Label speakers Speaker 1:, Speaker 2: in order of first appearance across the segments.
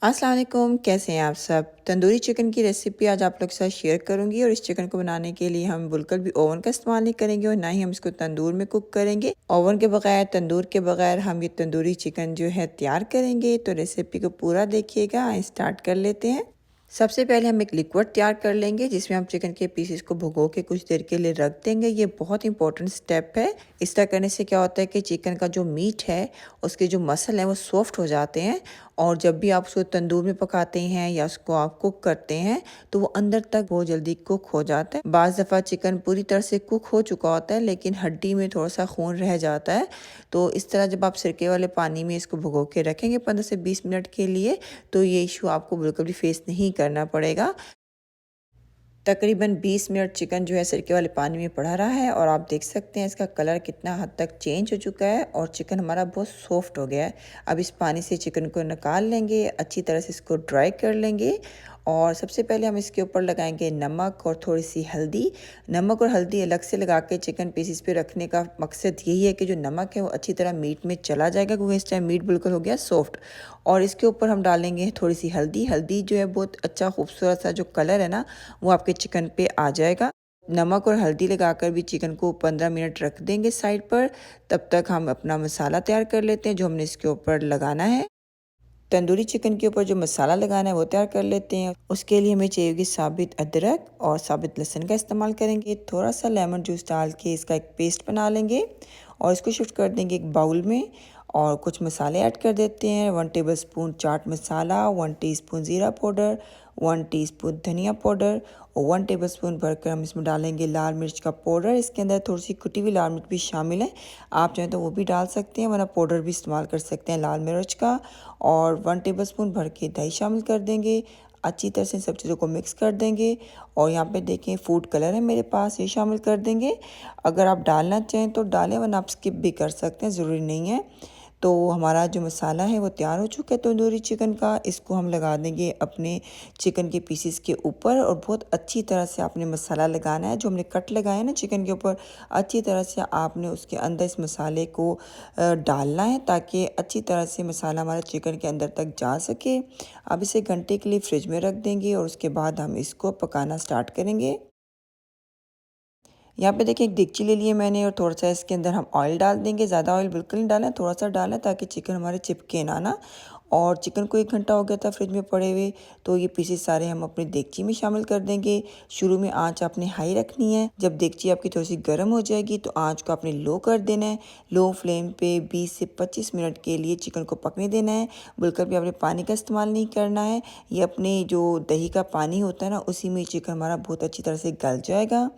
Speaker 1: अस्सलाम वालेकुम, कैसे हैं आप सब? तंदूरी चिकन की रेसिपी आज आप लोग के साथ शेयर करूंगी और इस चिकन को बनाने के लिए हम बिल्कुल भी ओवन का इस्तेमाल नहीं करेंगे और ना ही हम इसको तंदूर में कुक करेंगे। ओवन के बगैर, तंदूर के बगैर हम ये तंदूरी चिकन जो है तैयार करेंगे। तो रेसिपी को पूरा देखिएगा। स्टार्ट कर लेते हैं। सबसे पहले हम एक लिक्विड तैयार कर लेंगे जिसमें हम चिकन के पीसेस को भिगो के कुछ देर के लिए रख देंगे। ये बहुत इंपॉर्टेंट स्टेप है। इस तरह करने से क्या होता है कि चिकन का जो मीट है उसके जो मसल हैं वो सॉफ्ट हो जाते हैं और जब भी आप उसको तंदूर में पकाते हैं या उसको आप कुक करते हैं तो वो अंदर तक बहुत जल्दी कुक हो जाता है। बाज़ दफ़ा चिकन पूरी तरह से कुक हो चुका होता है लेकिन हड्डी में थोड़ा सा खून रह जाता है। तो इस तरह जब आप सिरके वाले पानी में इसको भिगो के रखेंगे 15 से 20 मिनट के लिए तो ये इशू आपको बिल्कुल भी फेस नहीं करना पड़ेगा। तकरीबन 20 मिनट चिकन जो है सिरके वाले पानी में पड़ा रहा है और आप देख सकते हैं इसका कलर कितना हद तक चेंज हो चुका है और चिकन हमारा बहुत सॉफ्ट हो गया है। अब इस पानी से चिकन को निकाल लेंगे, अच्छी तरह से इसको ड्राई कर लेंगे और सबसे पहले हम इसके ऊपर लगाएंगे नमक और थोड़ी सी हल्दी। नमक और हल्दी अलग से लगा के चिकन पीसेस पे रखने का मकसद यही है कि जो नमक है वो अच्छी तरह मीट में चला जाएगा क्योंकि इस टाइम मीट बिल्कुल हो गया सॉफ्ट। और इसके ऊपर हम डालेंगे थोड़ी सी हल्दी। हल्दी जो है बहुत अच्छा खूबसूरत सा जो कलर है ना वो आपके चिकन पे आ जाएगा। नमक और हल्दी लगाकर भी चिकन को 15 मिनट रख देंगे साइड पर। तब तक हम अपना मसाला तैयार कर लेते हैं जो हमने इसके ऊपर लगाना है। तंदूरी चिकन के ऊपर जो मसाला लगाना है वो तैयार कर लेते हैं। उसके लिए हमें चाहिए होगी साबित अदरक और साबित लहसुन का इस्तेमाल करेंगे। थोड़ा सा लेमन जूस डाल के इसका एक पेस्ट बना लेंगे और इसको शिफ्ट कर देंगे एक बाउल में और कुछ मसाले ऐड कर देते हैं। 1 टेबलस्पून चाट मसाला, 1 टीस्पून ज़ीरा पाउडर, 1 टीस्पून धनिया पाउडर और 1 टेबलस्पून भरकर हम इसमें डालेंगे लाल मिर्च का पाउडर। इसके अंदर थोड़ी सी कुटी हुई लाल मिर्च भी शामिल है, आप चाहें तो वो भी डाल सकते हैं वरना पाउडर भी इस्तेमाल कर सकते हैं लाल मिर्च का। और 1 टेबलस्पून भर के दही शामिल कर देंगे। अच्छी तरह से सब चीज़ों को मिक्स कर देंगे और यहाँ पे देखें फूड कलर है मेरे पास, ये शामिल कर देंगे। अगर आप डालना चाहें तो डालें वरना आप स्किप भी कर सकते हैं, ज़रूरी नहीं है। तो हमारा जो मसाला है वो तैयार हो चुका है तंदूरी चिकन का। इसको हम लगा देंगे अपने चिकन के पीसेस के ऊपर और बहुत अच्छी तरह से आपने मसाला लगाना है। जो हमने कट लगाया है ना चिकन के ऊपर, अच्छी तरह से आपने उसके अंदर इस मसाले को डालना है ताकि अच्छी तरह से मसाला हमारे चिकन के अंदर तक जा सके। अब इसे घंटे के लिए फ्रिज में रख देंगे और उसके बाद हम इसको पकाना स्टार्ट करेंगे। यहाँ पे देखिए एक देगची ले लिए मैंने और थोड़ा सा इसके अंदर हम ऑयल डाल देंगे। ज़्यादा ऑयल बिल्कुल नहीं डालें, थोड़ा सा डालें ताकि चिकन हमारे चिपके ना। और चिकन को 1 घंटा हो गया था फ्रिज में पड़े हुए, तो ये पीसेस सारे हम अपनी देगची में शामिल कर देंगे। शुरू में आंच आपने हाई रखनी है। जब देगची आपकी थोड़ी सी गर्म हो जाएगी तो आंच को आपने लो कर देना है। लो फ्लेम पे 20 से 25 मिनट के लिए चिकन को पकने देना है। बिल्कुल भी आपने पानी का इस्तेमाल नहीं करना है। ये अपने जो दही का पानी होता है ना उसी में चिकन हमारा बहुत अच्छी तरह से गल जाएगा।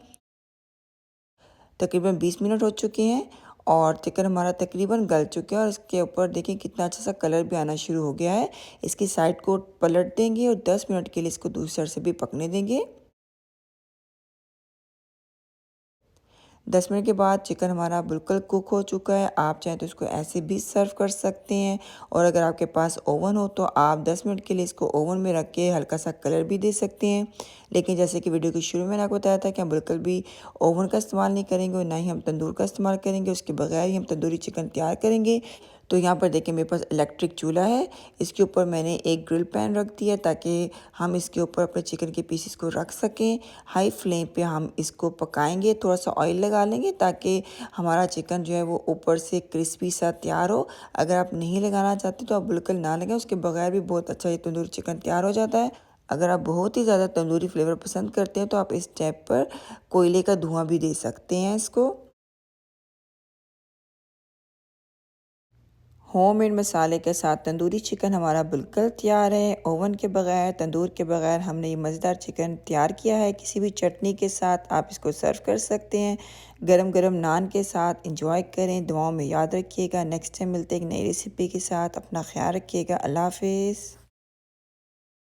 Speaker 1: तकरीबन 20 मिनट हो चुके हैं और चिकन हमारा तकरीबन गल चुका है और इसके ऊपर देखिए कितना अच्छा सा कलर भी आना शुरू हो गया है। इसकी साइड को पलट देंगे और 10 मिनट के लिए इसको दूसरी साइड से भी पकने देंगे। 10 मिनट के बाद चिकन हमारा बिल्कुल कुक हो चुका है। आप चाहें तो इसको ऐसे भी सर्व कर सकते हैं और अगर आपके पास ओवन हो तो आप 10 मिनट के लिए इसको ओवन में रख के हल्का सा कलर भी दे सकते हैं। लेकिन जैसे कि वीडियो के शुरू में मैंने आपको बताया था कि हम बिल्कुल भी ओवन का इस्तेमाल नहीं करेंगे और ना ही हम तंदूर का इस्तेमाल करेंगे। उसके बगैर ही हम तंदूरी चिकन तैयार करेंगे। तो यहाँ पर देखिए मेरे पास इलेक्ट्रिक चूल्हा है। इसके ऊपर मैंने एक ग्रिल पैन रख दिया ताकि हम इसके ऊपर अपने चिकन के पीसेस को रख सकें। हाई फ्लेम पे हम इसको पकाएंगे, थोड़ा सा ऑयल लगा लेंगे ताकि हमारा चिकन जो है वो ऊपर से क्रिस्पी सा तैयार हो। अगर आप नहीं लगाना चाहते तो आप बिल्कुल ना लगाएं, उसके बगैर भी बहुत अच्छा ये तंदूरी चिकन तैयार हो जाता है। अगर आप बहुत ही ज़्यादा तंदूरी फ्लेवर पसंद करते हैं तो आप इस स्टेप पर कोयले का धुआं भी दे सकते हैं इसको। होममेड मसाले के साथ तंदूरी चिकन हमारा बिल्कुल तैयार है। ओवन के बगैर, तंदूर के बगैर हमने ये मज़ेदार चिकन तैयार किया है। किसी भी चटनी के साथ आप इसको सर्व कर सकते हैं। गरम गरम नान के साथ इंजॉय करें। दुआओं में याद रखिएगा। नेक्स्ट टाइम मिलते हैं एक नई रेसिपी के साथ। अपना ख्याल रखिएगा। अल्लाह हाफिज़।